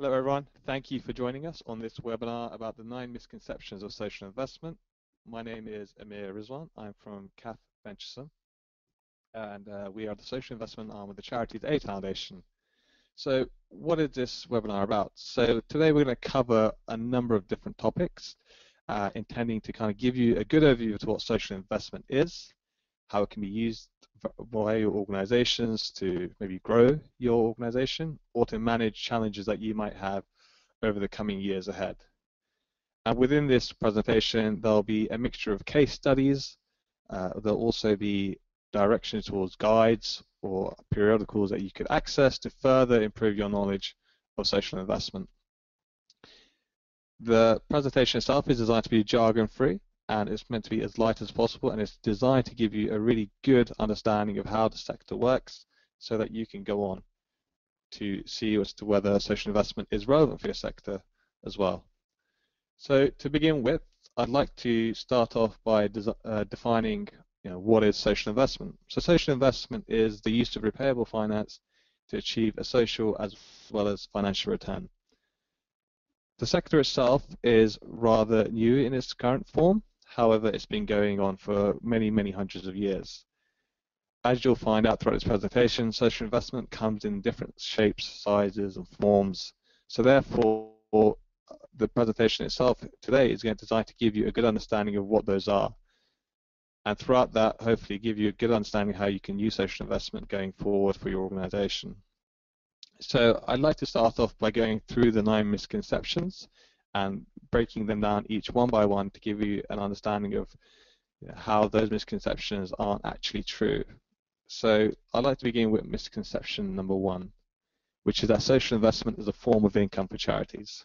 Hello everyone, thank you for joining us on this webinar about the 9 misconceptions of social investment. My name is Amir Rizwan, I'm from CAF Webinar, and we are the social investment arm of the Charities Aid Foundation. So what is this webinar about? So today we're going to cover a number of different topics, intending to kind of give you a good overview of what social investment is, how it can be used by your organizations to maybe grow your organization or to manage challenges that you might have over the coming years ahead. And within this presentation, there'll be a mixture of case studies. There'll also be directions towards guides or periodicals that you could access to further improve your knowledge of social investment. The presentation itself is designed to be jargon-free, and it's meant to be as light as possible, and it's designed to give you a really good understanding of how the sector works so that you can go on to see as to whether social investment is relevant for your sector as well. So to begin with, I'd like to start off by defining what is social investment. So social investment is the use of repayable finance to achieve a social as well as financial return. The sector itself is rather new in its current form. However, it's been going on for many, many hundreds of years. As you'll find out throughout this presentation, social investment comes in different shapes, sizes, and forms. So therefore, the presentation itself today is designed to give you a good understanding of what those are. And throughout that, hopefully give you a good understanding of how you can use social investment going forward for your organization. So I'd like to start off by going through the 9 misconceptions and breaking them down each one by one to give you an understanding of how those misconceptions aren't actually true. So I'd like to begin with misconception number 1, which is that social investment is a form of income for charities.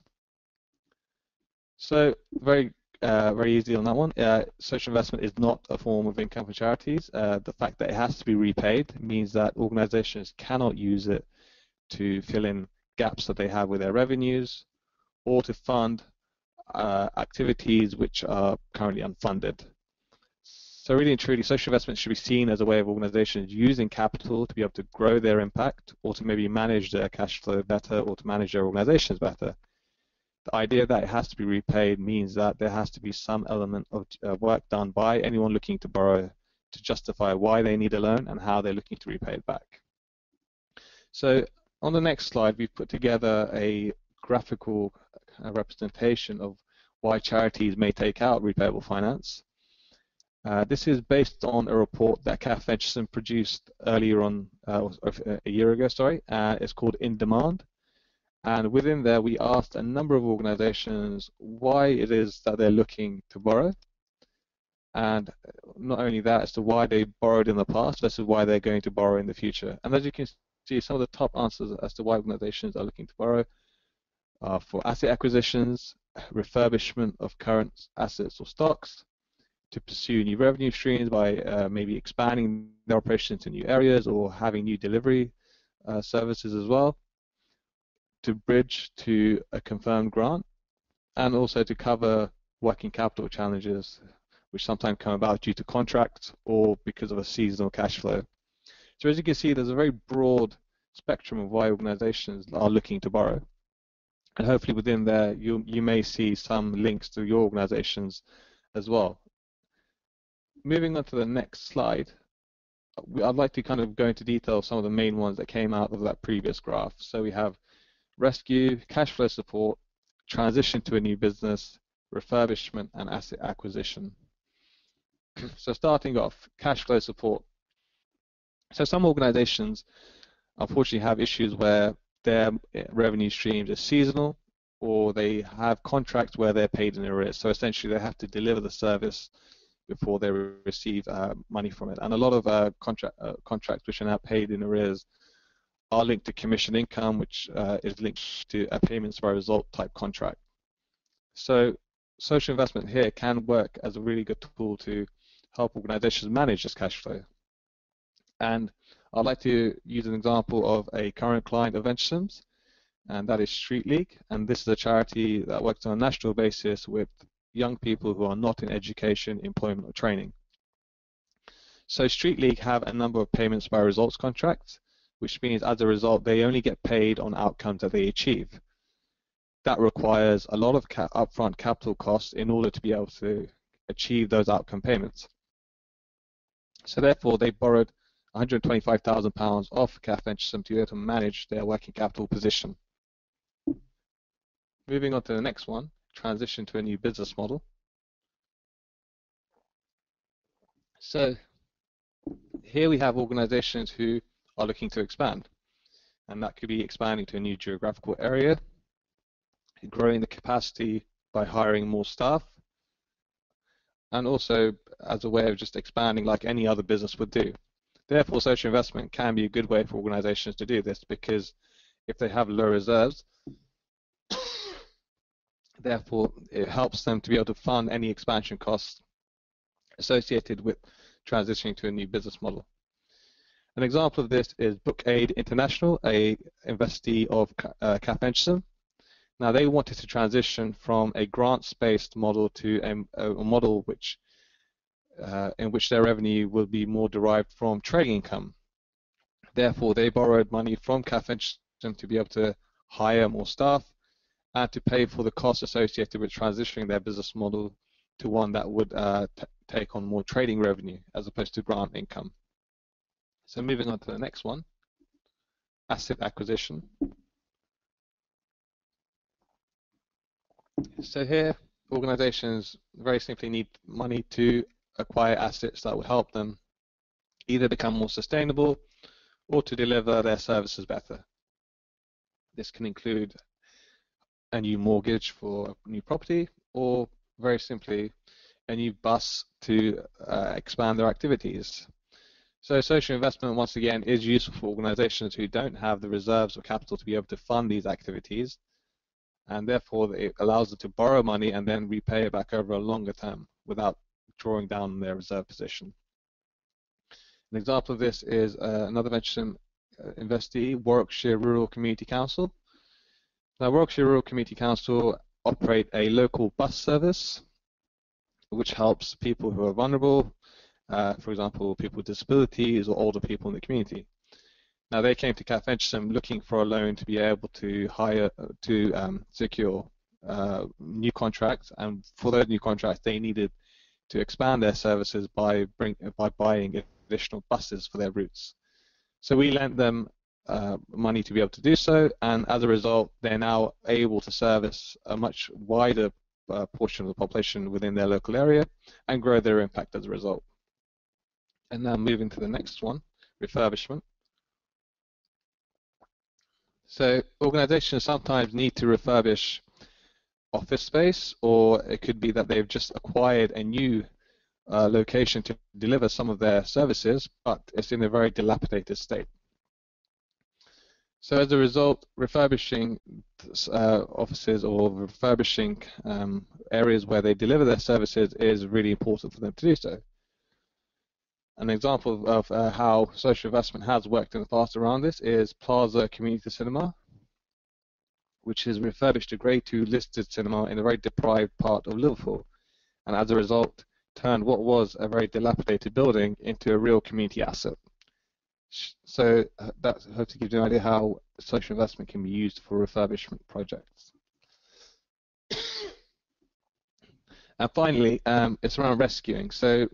So very easy on that one. Social investment is not a form of income for charities. The fact that it has to be repaid means that organizations cannot use it to fill in gaps that they have with their revenues or to fund activities which are currently unfunded. So really and truly, social investment should be seen as a way of organizations using capital to be able to grow their impact or to maybe manage their cash flow better or to manage their organizations better. The idea that it has to be repaid means that there has to be some element of work done by anyone looking to borrow to justify why they need a loan and how they're looking to repay it back. So on the next slide, we've put together a graphical representation of why charities may take out repayable finance. This is based on a report that CAF Webinar produced earlier on, a year ago, sorry. It's called In Demand. And within there, we asked a number of organizations why it is that they're looking to borrow. And not only that, as to why they borrowed in the past versus why they're going to borrow in the future. And as you can see, some of the top answers as to why organizations are looking to borrow are for asset acquisitions, refurbishment of current assets or stocks, to pursue new revenue streams by maybe expanding their operations to new areas or having new delivery services as well, to bridge to a confirmed grant, and also to cover working capital challenges which sometimes come about due to contracts or because of a seasonal cash flow. So as you can see, there's a very broad spectrum of why organizations are looking to borrow. And hopefully within there, you may see some links to your organizations as well. Moving on to the next slide, I'd like to kind of go into detail some of the main ones that came out of that previous graph. So we have rescue, cash flow support, transition to a new business, refurbishment, and asset acquisition. So starting off, cash flow support. So some organizations unfortunately have issues where their revenue streams are seasonal or they have contracts where they're paid in arrears. So essentially they have to deliver the service before they receive money from it. And a lot of contracts which are now paid in arrears are linked to commission income, which is linked to a payments by result type contract. So social investment here can work as a really good tool to help organizations manage this cash flow. And I'd like to use an example of a current client of Venturesome's, and that is Street League. And this is a charity that works on a national basis with young people who are not in education, employment, or training. So Street League have a number of payments by results contracts, which means as a result they only get paid on outcomes that they achieve. that requires a lot of upfront capital costs in order to be able to achieve those outcome payments. So therefore, they borrowed £125,000 off CAF Venturesome to be able to manage their working capital position. Moving on to the next one, transition to a new business model. So here we have organizations who are looking to expand, and that could be expanding to a new geographical area, growing the capacity by hiring more staff, and also as a way of just expanding like any other business would do. Therefore, social investment can be a good way for organizations to do this, because if they have low reserves, therefore it helps them to be able to fund any expansion costs associated with transitioning to a new business model. An example of this is Book Aid International, a investee of CAF Venturesome. Now, they wanted to transition from a grants-based model to a model which, in which their revenue will be more derived from trading income. Therefore, they borrowed money from CAF Venturesome to be able to hire more staff and to pay for the costs associated with transitioning their business model to one that would take on more trading revenue as opposed to grant income. So moving on to the next one, asset acquisition. So here, organizations very simply need money to acquire assets that will help them either become more sustainable or to deliver their services better. This can include a new mortgage for a new property, or very simply a new bus to expand their activities. So social investment, once again, is useful for organizations who don't have the reserves or capital to be able to fund these activities, and therefore it allows them to borrow money and then repay it back over a longer term without drawing down their reserve position. An example of this is another venture investee, Warwickshire Rural Community Council. Now, Warwickshire Rural Community Council operate a local bus service which helps people who are vulnerable, for example, people with disabilities or older people in the community. Now, they came to CAF Venturesome looking for a loan to be able to secure new contracts, and for those new contracts, they needed to expand their services by buying additional buses for their routes. So we lent them money to be able to do so, and as a result, they're now able to service a much wider portion of the population within their local area and grow their impact as a result. And now moving to the next one, refurbishment. So organizations sometimes need to refurbish office space, or it could be that they've just acquired a new location to deliver some of their services, but it's in a very dilapidated state. So as a result, refurbishing offices or refurbishing areas where they deliver their services is really important for them to do so. An example of how social investment has worked in the past around this is Plaza Community Cinema, which has refurbished a Grade 2 listed cinema in a very deprived part of Liverpool, and as a result turned what was a very dilapidated building into a real community asset. So that hopefully gives you an idea how social investment can be used for refurbishment projects. And finally, it's around rescuing. So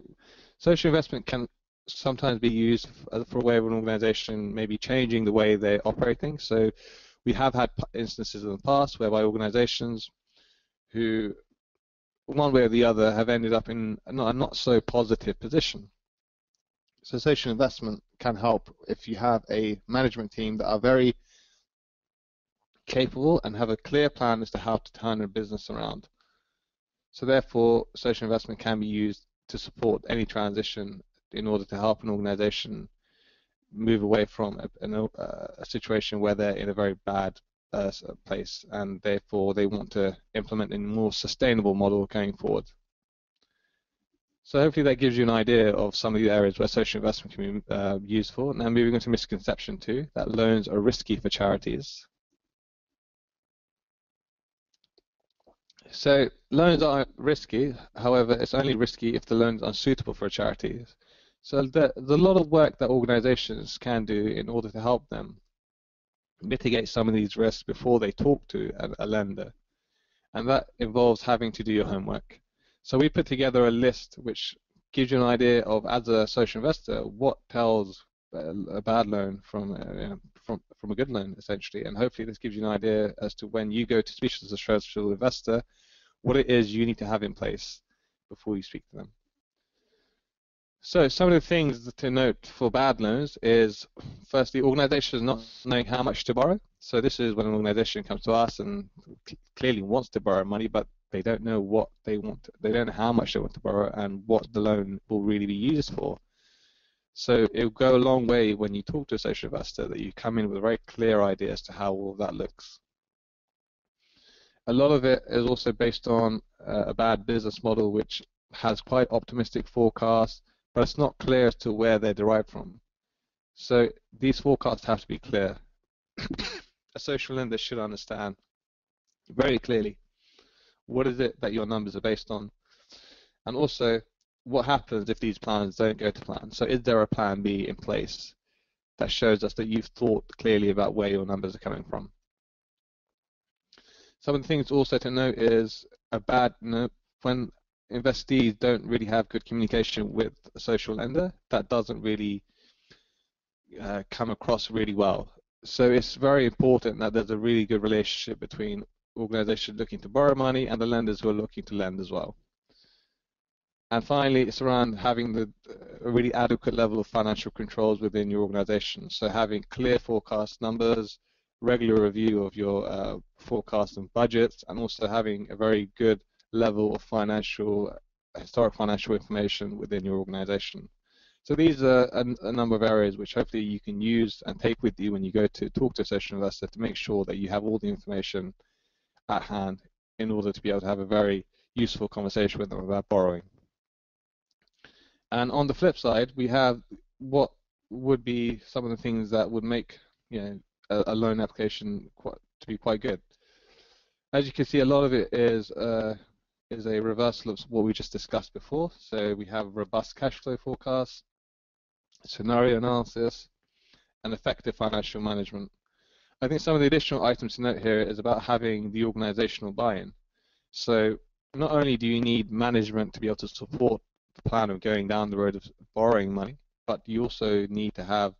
social investment can sometimes be used for a way of an organization maybe changing the way they're operating. So we have had instances in the past whereby organizations who, one way or the other, have ended up in a not so positive position. So social investment can help if you have a management team that are very capable and have a clear plan as to how to turn a business around. So therefore, social investment can be used to support any transition in order to help an organization move away from a situation where they're in a very bad place, and therefore they want to implement a more sustainable model going forward. So hopefully that gives you an idea of some of the areas where social investment can be useful. Now moving on to misconception 2, that loans are risky for charities. So loans are risky, however, it's only risky if the loans are suitable for charities. So there's a lot of work that organizations can do in order to help them. mitigate some of these risks before they talk to a lender. And that involves having to do your homework. So we put together a list which gives you an idea of, as a social investor, what tells a bad loan from a good loan, essentially. And hopefully this gives you an idea as to, when you go to speak to a social investor, what it is you need to have in place before you speak to them. So some of the things to note for bad loans is, firstly, organizations not knowing how much to borrow. So this is when an organization comes to us and clearly wants to borrow money, but they don't know what they want. They don't know how much they want to borrow and what the loan will really be used for. So it will go a long way when you talk to a social investor that you come in with a very clear idea as to how all of that looks. A lot of it is also based on a bad business model which has quite optimistic forecasts, but it's not clear as to where they're derived from. So these forecasts have to be clear. A social lender should understand very clearly what is it that your numbers are based on, and also what happens if these plans don't go to plan. So is there a plan B in place that shows us that you've thought clearly about where your numbers are coming from? Some of the things also to note is when investees don't really have good communication with a social lender, that doesn't really come across really well. So it's very important that there's a really good relationship between organizations looking to borrow money and the lenders who are looking to lend as well. And finally, it's around having a really adequate level of financial controls within your organization. So having clear forecast numbers, regular review of your forecasts and budgets, and also having a very good level of historic financial information within your organization. So these are a number of areas which hopefully you can use and take with you when you go to talk to a social investor, to make sure that you have all the information at hand in order to be able to have a very useful conversation with them about borrowing. And on the flip side, we have what would be some of the things that would make a loan application to be quite good. As you can see, a lot of it is a reversal of what we just discussed before. So we have robust cash flow forecasts, scenario analysis, and effective financial management. I think some of the additional items to note here is about having the organizational buy-in. So not only do you need management to be able to support the plan of going down the road of borrowing money, but you also need to have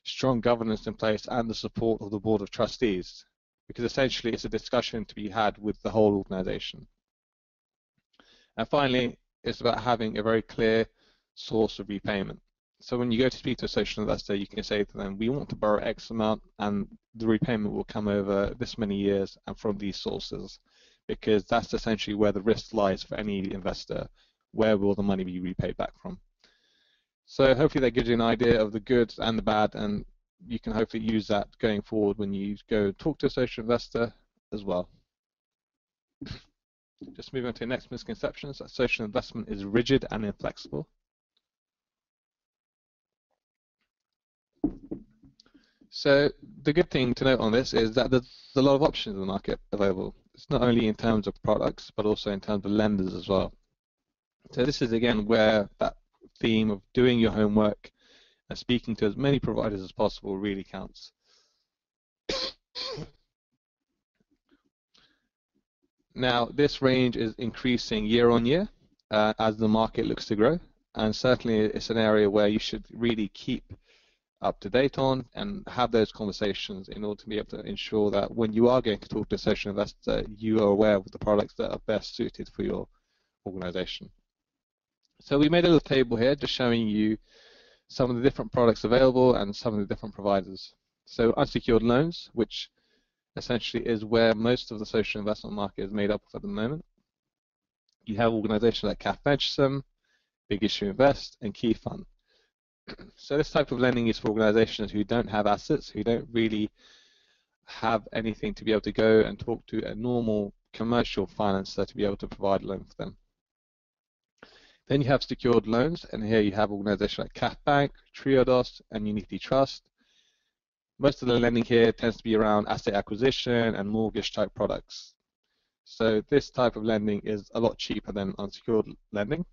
strong governance in place and the support of the board of trustees, because essentially it's a discussion to be had with the whole organization. And finally, it's about having a very clear source of repayment. So when you go to speak to a social investor, you can say to them, we want to borrow X amount and the repayment will come over this many years and from these sources, because that's essentially where the risk lies for any investor. Where will the money be repaid back from? So hopefully that gives you an idea of the good and the bad, and you can hopefully use that going forward when you go talk to a social investor as well. Just moving on to the next misconceptions, that social investment is rigid and inflexible. So the good thing to note on this is that there's a lot of options in the market available. It's not only in terms of products, but also in terms of lenders as well. So this is again where that theme of doing your homework and speaking to as many providers as possible really counts. Now, this range is increasing year on year as the market looks to grow, and certainly it's an area where you should really keep up to date on and have those conversations in order to be able to ensure that when you are going to talk to a social investor, you are aware of the products that are best suited for your organization. So we made a little table here just showing you some of the different products available and some of the different providers. So unsecured loans, which essentially is where most of the social investment market is made up of at the moment. You have organizations like CAF Webinar, Big Issue Invest, and Key Fund. So this type of lending is for organizations who don't have assets, who don't really have anything to be able to go and talk to a normal commercial financer to be able to provide a loan for them. Then you have secured loans, and here you have organizations like CAF Bank, Triodos, and Unity Trust. Most of the lending here tends to be around asset acquisition and mortgage type products. So this type of lending is a lot cheaper than unsecured lending,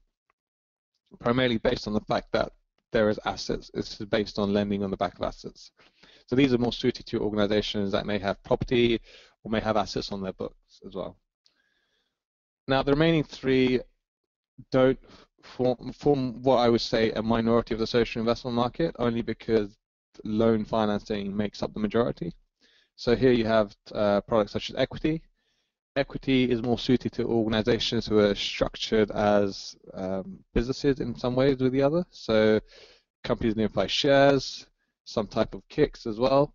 primarily based on the fact that there is assets. This is based on lending on the back of assets. So these are more suited to organizations that may have property or may have assets on their books as well. Now, the remaining three don't form what I would say a minority of the social investment market, only because loan financing makes up the majority. So here you have products such as equity. Equity is more suited to organizations who are structured as businesses in some ways with the other. So companies may buy shares, some type of kicks as well.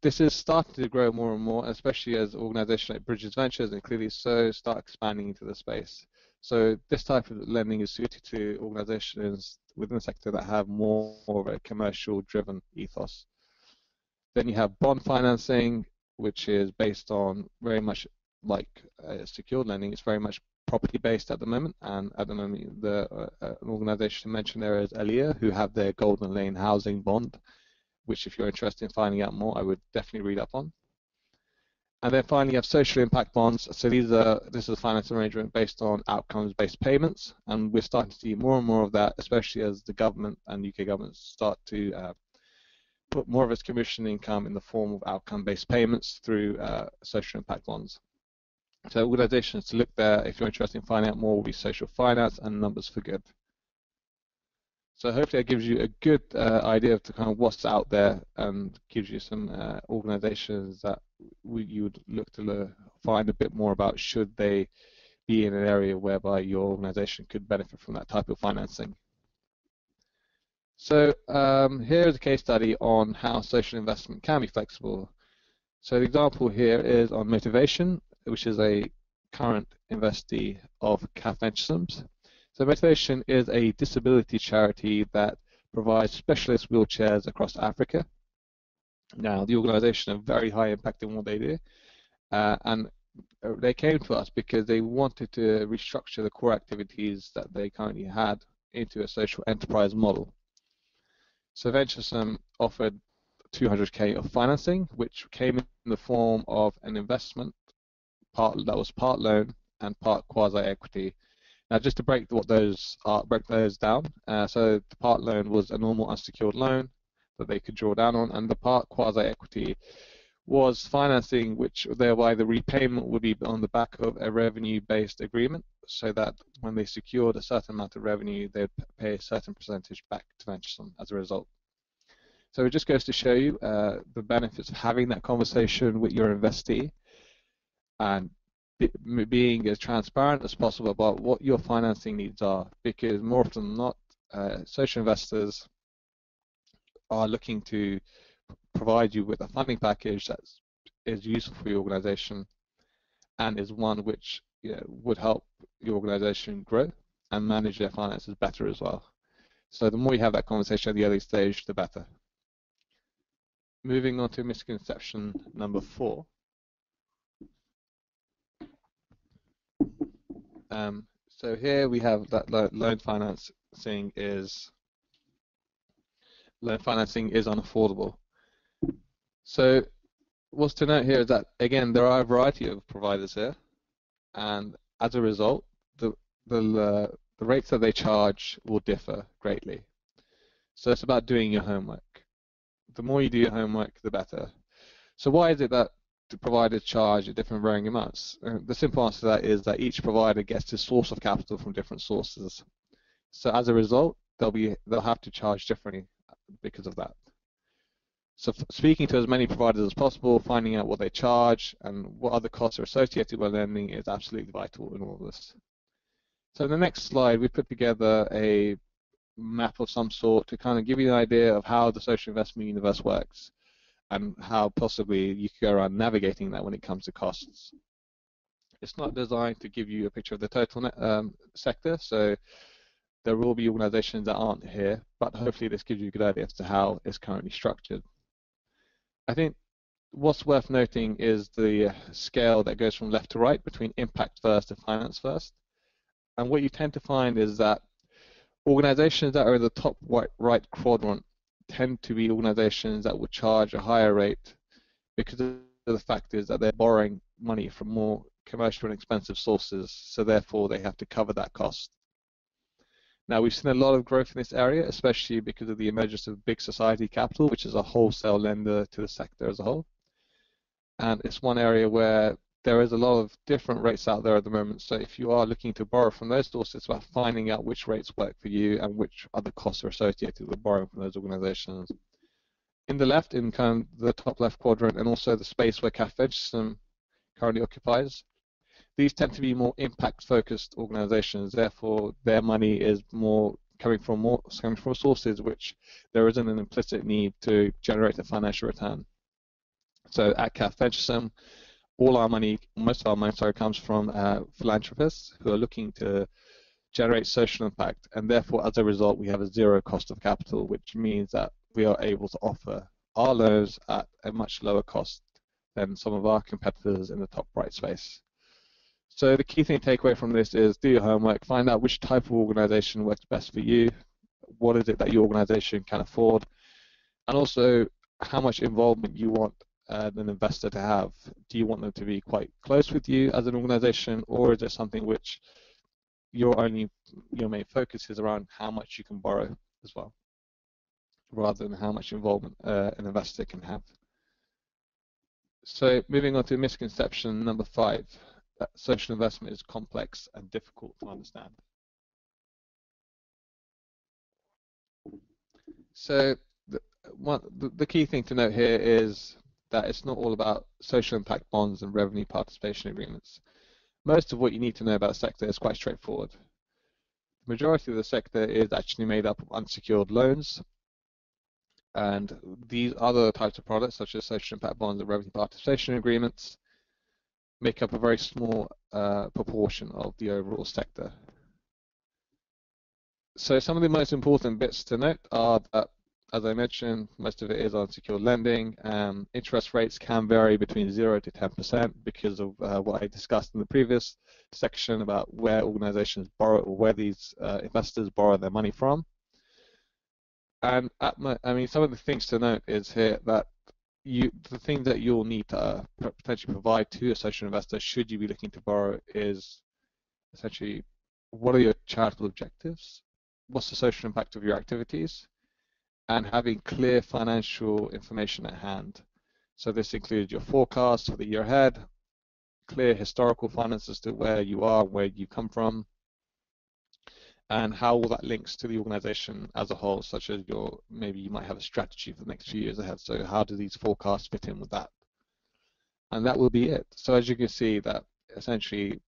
This is starting to grow more and more, especially as organizations like Bridges Ventures and Clearly So start expanding into the space. So this type of lending is suited to organizations within the sector that have more of a commercial-driven ethos. Then you have bond financing, which is based on very much like secured lending. It's very much property-based at the moment, and at the moment the organization mentioned there is Elia, who have their Golden Lane housing bond, which if you're interested in finding out more, I would definitely read up on. And then finally you have social impact bonds. So this is a finance arrangement based on outcomes-based payments, and we're starting to see more and more of that, especially as the government and UK governments start to put more of its commission income in the form of outcome-based payments through social impact bonds. So organizations to look there, if you're interested in finding out more, will be Social Finance and Numbers for Good. So hopefully that gives you a good idea of kind of what's out there and gives you some organizations that you would look to find a bit more about, should they be in an area whereby your organization could benefit from that type of financing. So here is a case study on how social investment can be flexible. So the example here is on Motivation, which is a current investee of CAF Webinar. So Motivation is a disability charity that provides specialist wheelchairs across Africa. Now, the organization have very high impact in what they do, and they came to us because they wanted to restructure the core activities that they currently had into a social enterprise model. So Venturesome offered 200k of financing, which came in the form of an investment that was part loan and part quasi-equity. Now, just to break those down, so the part loan was a normal unsecured loan that they could draw down on, and the part quasi-equity was financing, which thereby the repayment would be on the back of a revenue-based agreement, so that when they secured a certain amount of revenue, they'd pay a certain percentage back to Venturesome as a result. So it just goes to show you the benefits of having that conversation with your investee and being as transparent as possible about what your financing needs are, because more often than not, social investors are looking to provide you with a funding package that is useful for your organization and is one which would help your organization grow and manage their finances better as well. So the more you have that conversation at the early stage, the better. Moving on to misconception number 4. So here we have that loan financing is unaffordable. So what's to note here is that, again, there are a variety of providers here, and as a result, the rates that they charge will differ greatly. So it's about doing your homework. The more you do your homework, the better. So why is it that the providers charge at different varying amounts? The simple answer to that is that each provider gets a source of capital from different sources. So as a result, they'll have to charge differently because of that. So speaking to as many providers as possible, finding out what they charge and what other costs are associated with lending is absolutely vital in all of this. So in the next slide, we put together a map of some sort to kind of give you an idea of how the social investment universe works and how possibly you can go around navigating that when it comes to costs. It's not designed to give you a picture of the total sector, so there will be organizations that aren't here, but hopefully this gives you a good idea as to how it's currently structured. I think what's worth noting is the scale that goes from left to right between impact first and finance first. And what you tend to find is that organizations that are in the top right quadrant tend to be organizations that will charge a higher rate because of the fact is that they're borrowing money from more commercial and expensive sources, so therefore they have to cover that cost. Now, we've seen a lot of growth in this area, especially because of the emergence of big society capital, which is a wholesale lender to the sector as a whole. And it's one area where there is a lot of different rates out there at the moment. So if you are looking to borrow from those sources, it's about finding out which rates work for you and which other costs are associated with borrowing from those organizations. In the left, in kind of the top left quadrant, and also the space where CAF Webinar currently occupies, these tend to be more impact-focused organizations. Therefore, their money is coming from sources which there isn't an implicit need to generate a financial return. So at CAF Webinar, most of our money comes from philanthropists who are looking to generate social impact, and therefore, as a result, we have a zero cost of capital, which means that we are able to offer our loans at a much lower cost than some of our competitors in the top right space. So the key thing to take away from this is do your homework, find out which type of organization works best for you, what is it that your organization can afford, and also how much involvement you want an investor to have. Do you want them to be quite close with you as an organization, or is it something which your main focus is around how much you can borrow as well, rather than how much involvement an investor can have? So moving on to misconception number 5, that social investment is complex and difficult to understand. So the key thing to note here is that it's not all about social impact bonds and revenue participation agreements. Most of what you need to know about the sector is quite straightforward. The majority of the sector is actually made up of unsecured loans, and these other types of products, such as social impact bonds and revenue participation agreements, make up a very small proportion of the overall sector. So some of the most important bits to note are that, as I mentioned, most of it is unsecured lending. Interest rates can vary between 0 to 10% because of what I discussed in the previous section about where organizations borrow, or where these investors borrow their money from. And some of the things to note is here that the thing that you'll need to potentially provide to a social investor, should you be looking to borrow, is essentially what are your charitable objectives, what's the social impact of your activities, and having clear financial information at hand. So this includes your forecast for the year ahead, clear historical finances to where you are, where you come from, and how all that links to the organization as a whole, such as maybe you might have a strategy for the next few years ahead. So how do these forecasts fit in with that? And that will be it. So as you can see, that essentially,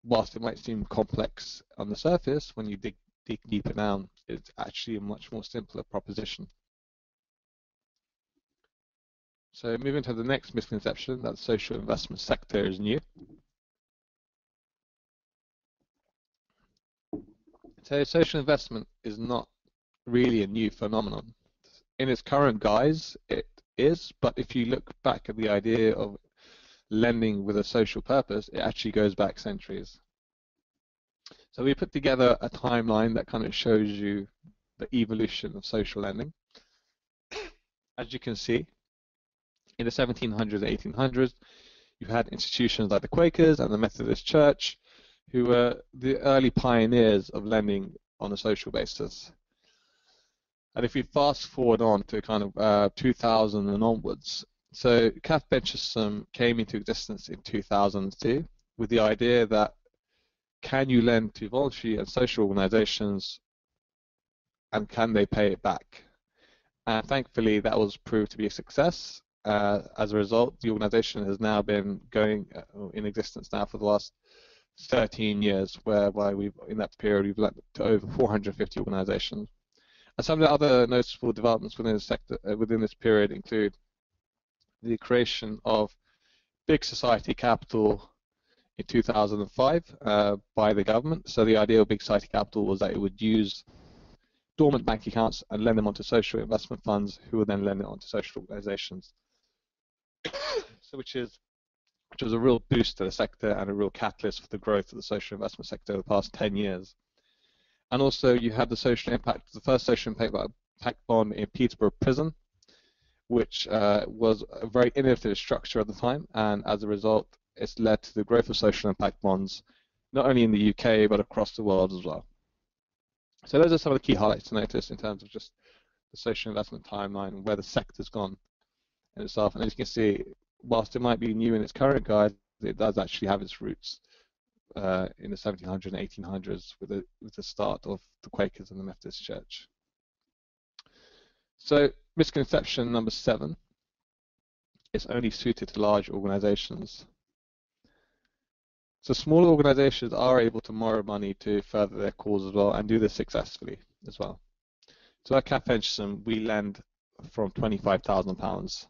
whilst it might seem complex on the surface, when you dig deeper down, it's actually a much more simpler proposition. So moving to the next misconception, that the social investment sector is new. So social investment is not really a new phenomenon. In its current guise, it is, but if you look back at the idea of lending with a social purpose, it actually goes back centuries. So we put together a timeline that kind of shows you the evolution of social lending. As you can see, in the 1700s, 1800s, you had institutions like the Quakers and the Methodist Church, who were the early pioneers of lending on a social basis. And if we fast forward on to kind of 2000 and onwards, so CAF Webinar came into existence in 2002 with the idea that can you lend to voluntary and social organizations, and can they pay it back? And thankfully, that was proved to be a success. As a result, the organization has now been going in existence now for the last 13 years, whereby in that period we've lent to over 450 organizations. And some of the other noticeable developments within the sector within this period include the creation of big society capital in 2005 by the government. So the idea of big society capital was that it would use dormant bank accounts and lend them onto social investment funds, who would then lend it onto social organizations. So which was a real boost to the sector and a real catalyst for the growth of the social investment sector over the past 10 years. And also you had the first social impact bond in Peterborough Prison, which was a very innovative structure at the time, and as a result, it's led to the growth of social impact bonds, not only in the UK, but across the world as well. So those are some of the key highlights to notice in terms of just the social investment timeline and where the sector's gone in itself. And as you can see, whilst it might be new in its current guise, it does actually have its roots in the 1700s and 1800s with the start of the Quakers and the Methodist Church. So misconception number 7 is only suited to large organizations. So small organizations are able to borrow money to further their cause as well and do this successfully as well. So at CAF Webinar, we lend from £25,000,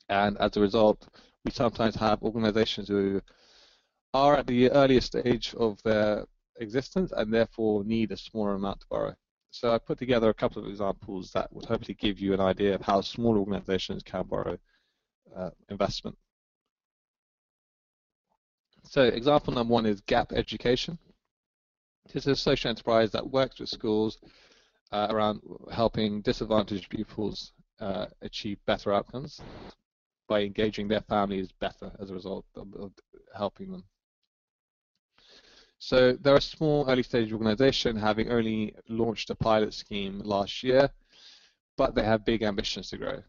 and as a result, we sometimes have organizations who are at the earliest stage of their existence and therefore need a smaller amount to borrow. So I put together a couple of examples that would hopefully give you an idea of how small organizations can borrow investment. So example number 1 is Gap Education. This is a social enterprise that works with schools around helping disadvantaged pupils achieve better outcomes by engaging their families better as a result of helping them. So they're a small early stage organization having only launched a pilot scheme last year, but they have big ambitions to grow.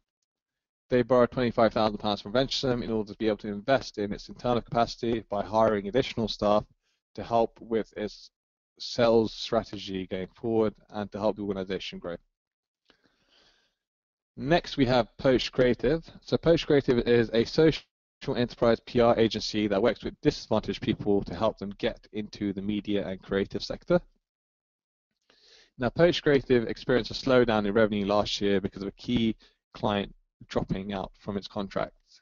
They borrowed £25,000 from Venturesome in order to be able to invest in its internal capacity by hiring additional staff to help with its sales strategy going forward and to help the organization grow. Next, we have Poach Creative. So Poach Creative is a social enterprise PR agency that works with disadvantaged people to help them get into the media and creative sector. Now, Poach Creative experienced a slowdown in revenue last year because of a key client dropping out from its contracts.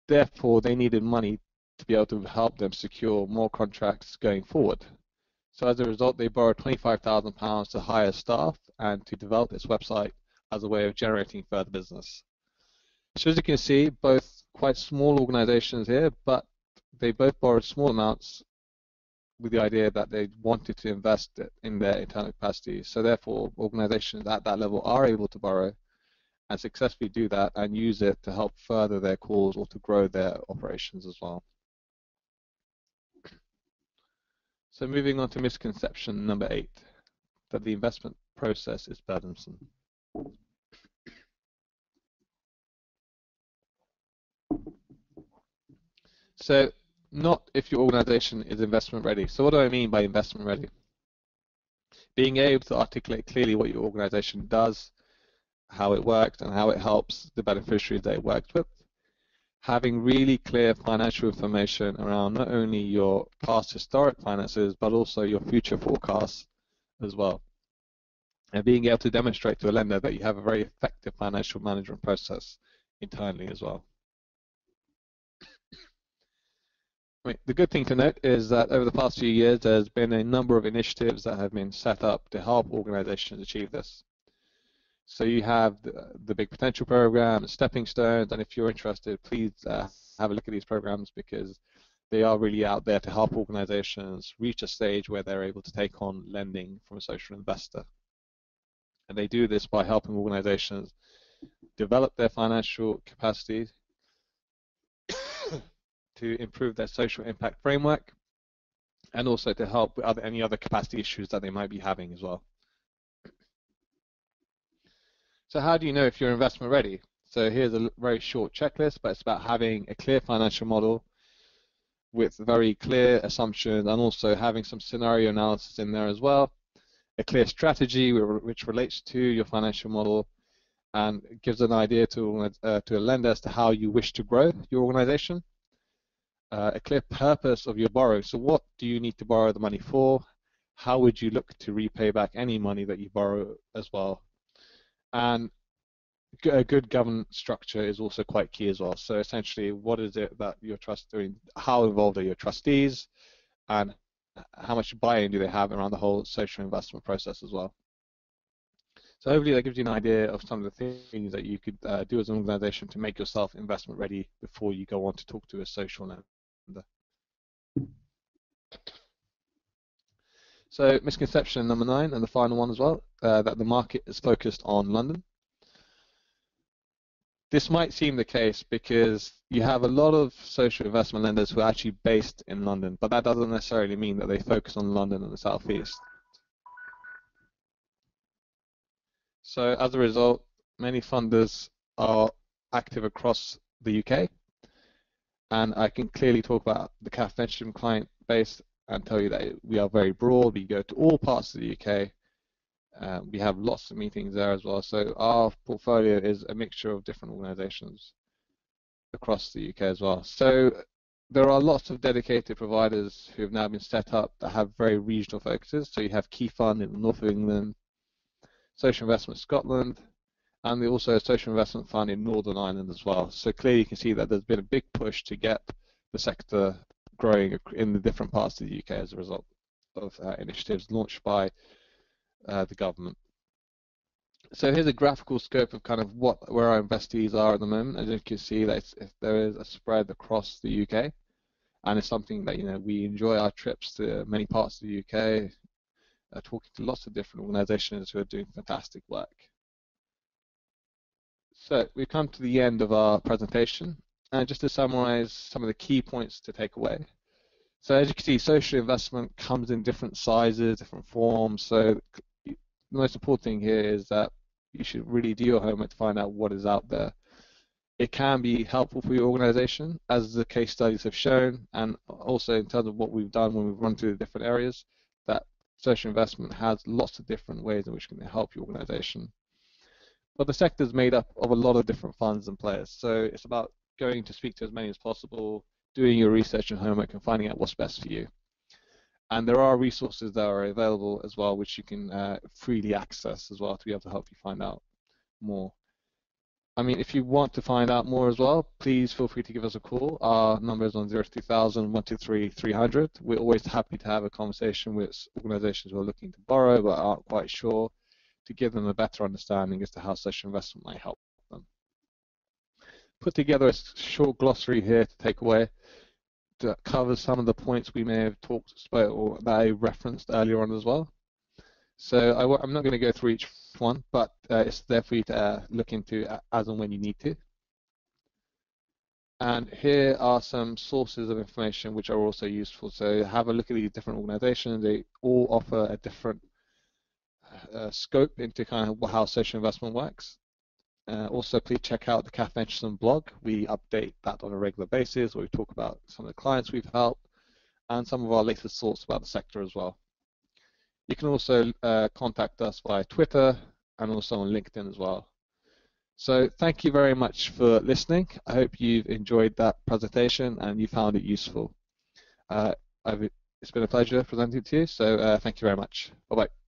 Therefore, they needed money to be able to help them secure more contracts going forward. So as a result, they borrowed £25,000 to hire staff and to develop its website as a way of generating further business. So as you can see, both quite small organizations here, but they both borrowed small amounts with the idea that they wanted to invest in their internal capacity. So therefore, organizations at that level are able to borrow and successfully do that and use it to help further their cause or to grow their operations as well. So moving on to misconception number 8, that the investment process is burdensome. So not if your organization is investment ready. So what do I mean by investment ready? Being able to articulate clearly what your organization does, how it works, and how it helps the beneficiaries that it works with. Having really clear financial information around not only your past historic finances, but also your future forecasts as well. And being able to demonstrate to a lender that you have a very effective financial management process internally as well. The good thing to note is that over the past few years, there's been a number of initiatives that have been set up to help organizations achieve this. So you have the Big Potential Program, Stepping Stones, and if you're interested, please have a look at these programs because they are really out there to help organizations reach a stage where they're able to take on lending from a social investor. And they do this by helping organizations develop their financial capacity to improve their social impact framework and also to help with any other capacity issues that they might be having as well. So how do you know if you're investment ready? So here's a very short checklist, but it's about having a clear financial model with very clear assumptions and also having some scenario analysis in there as well, a clear strategy which relates to your financial model and gives an idea to a lender as to how you wish to grow your organization, a clear purpose of your borrow. So what do you need to borrow the money for? How would you look to repay back any money that you borrow as well? And a good governance structure is also quite key as well. So essentially, what is it that your trust doing? How involved are your trustees, and how much buy-in do they have around the whole social investment process as well? So hopefully that gives you an idea of some of the things that you could do as an organization to make yourself investment ready before you go on to talk to a social lender. So misconception number 9, and the final one as well, that the market is focused on London. This might seem the case because you have a lot of social investment lenders who are actually based in London, but that doesn't necessarily mean that they focus on London and the South East. So as a result, many funders are active across the UK, and I can clearly talk about the CAF Venture client base and tell you that we are very broad. We go to all parts of the UK. We have lots of meetings there as well. So our portfolio is a mixture of different organisations across the UK as well. So there are lots of dedicated providers who have now been set up that have very regional focuses. So you have Key Fund in the north of England, Social Investment Scotland, and also a Social Investment Fund in Northern Ireland as well. So clearly you can see that there's been a big push to get the sector growing in the different parts of the UK as a result of initiatives launched by the government. So here's a graphical scope of kind of where our investees are at the moment. As you can see, that there is a spread across the UK, and it's something that we enjoy our trips to many parts of the UK, talking to lots of different organisations who are doing fantastic work. So we've come to the end of our presentation, and just to summarise some of the key points to take away. So as you can see, social investment comes in different sizes, different forms. So the most important thing here is that you should really do your homework to find out what is out there. It can be helpful for your organization, as the case studies have shown, and also in terms of what we've done when we've run through the different areas, that social investment has lots of different ways in which it can help your organization. But the sector is made up of a lot of different funds and players, so it's about going to speak to as many as possible, doing your research and homework, and finding out what's best for you. And there are resources that are available as well, which you can freely access as well to be able to help you find out more. I mean, if you want to find out more as well, please feel free to give us a call. Our number is on 02000 123 300. We're always happy to have a conversation with organizations who are looking to borrow but aren't quite sure, to give them a better understanding as to how social investment might help them. Put together a short glossary here to take away that covers some of the points we may have talked about or that I referenced earlier on as well. So I'm not going to go through each one, but it's there for you to look into as and when you need to. And here are some sources of information which are also useful. So have a look at these different organizations. They all offer a different scope into kind of how social investment works. Also, please check out the CAF Venture blog. We update that on a regular basis, where we talk about some of the clients we've helped and some of our latest thoughts about the sector as well. You can also contact us via Twitter and also on LinkedIn as well. So thank you very much for listening. I hope you've enjoyed that presentation and you found it useful. It's been a pleasure presenting to you, so thank you very much. Bye-bye.